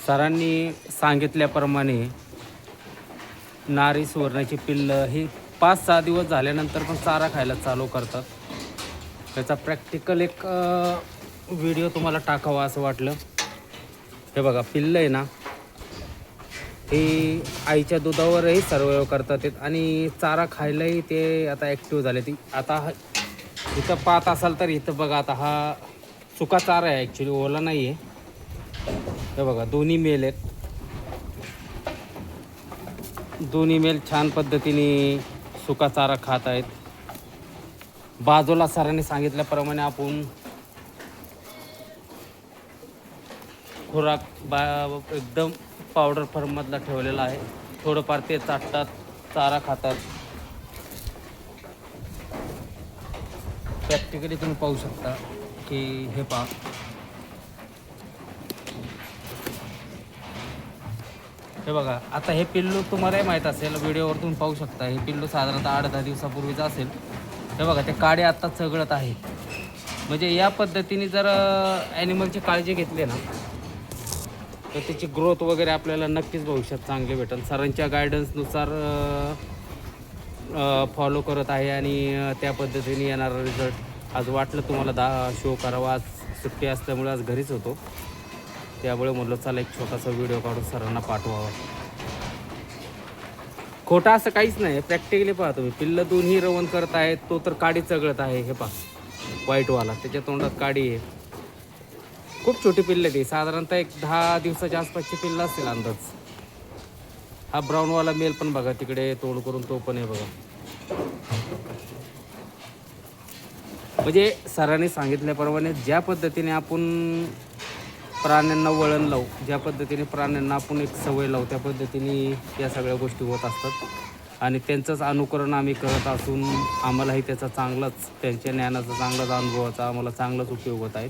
सरांनी सांगितल्याप्रमाणे नारी सुवर्णाची पिल्लं ही 5-6 दिवस झाल्यानंतर पण चारा खायला चालू करतात. त्याचा प्रॅक्टिकल एक व्हिडिओ तुम्हाला टाकावा असं वाटलं. हे बघा पिल्लं आहे ना, हे आईच्या दुधावरही सर्वाइव्ह करतात आणि चारा खायलाही ते आता ॲक्टिव्ह झाले. ती आता इथं पाहत असाल तर इथं बघा, आता हा सुका चारा आहे, ॲक्च्युली ओला नाही आहे. हे बघा दोन्ही मेल आहेत. दोन्ही मेल छान पद्धतीने सुका चारा खात आहेत. बाजूला सरांनी सांगितल्याप्रमाणे आपण खुराक एकदम पावडर फॉर्ममधला ठेवलेला आहे. थोडंफार ते चाटतात, चारा खातात. प्रॅक्टिकली तुम्ही पाहू शकता की हे पहा, हे बघा. आता हे पिल्लू तुम्हालाही माहीत असेल, व्हिडिओवर तुम्ही पाहू शकता. हे पिल्लू साधारणतः 8-10 दिवसापूर्वीचं असेल. हे बघा ते काडे आत्ता चघळत आहे. म्हणजे या पद्धतीने जर ॲनिमलची काळजी घेतली ना, तर त्याची ग्रोथ वगैरे आपल्याला नक्कीच भविष्यात चांगली भेटेल. सरांच्या गायडन्सनुसार फॉलो करत आहे आणि त्या पद्धतीने येणारा रिझल्ट आज वाटलं तुम्हाला शो करावा. आज सुट्टी असल्यामुळे आज घरीच होतो, त्यामुळे म्हटलं चला एक छोटासा व्हिडिओ काढून सरांना पाठवावा. खोटा असं काहीच नाही. प्रॅक्टिकली पहा तुम्ही, पिल्लं दोन्ही रवण करत आहेत. तो तर काडी चघळत आहे. हे पहा व्हाईटवाला, त्याच्या तोंडात काडी आहे. खूप छोटी पिल्लं ती, साधारणतः एक 10 दिवसाच्या आसपासची पिल्लं असतील अंदाज. हा ब्राऊनवाला मेल पण बघा तिकडे तोंड करून, तो पण आहे बघा. म्हणजे सरांनी सांगितल्याप्रमाणे ज्या पद्धतीने आपण प्राण्यांना वळण लावू, ज्या पद्धतीने प्राण्यांना आपण एक सवय लावू, त्या पद्धतीने या सगळ्या गोष्टी होत असतात. आणि त्यांचंच अनुकरण आम्ही करत असून आम्हालाही त्याचा चांगलाच, त्यांच्या ज्ञानाचा चांगलाच अनुभवाचा आम्हाला चांगलाच उपयोग होत आहे.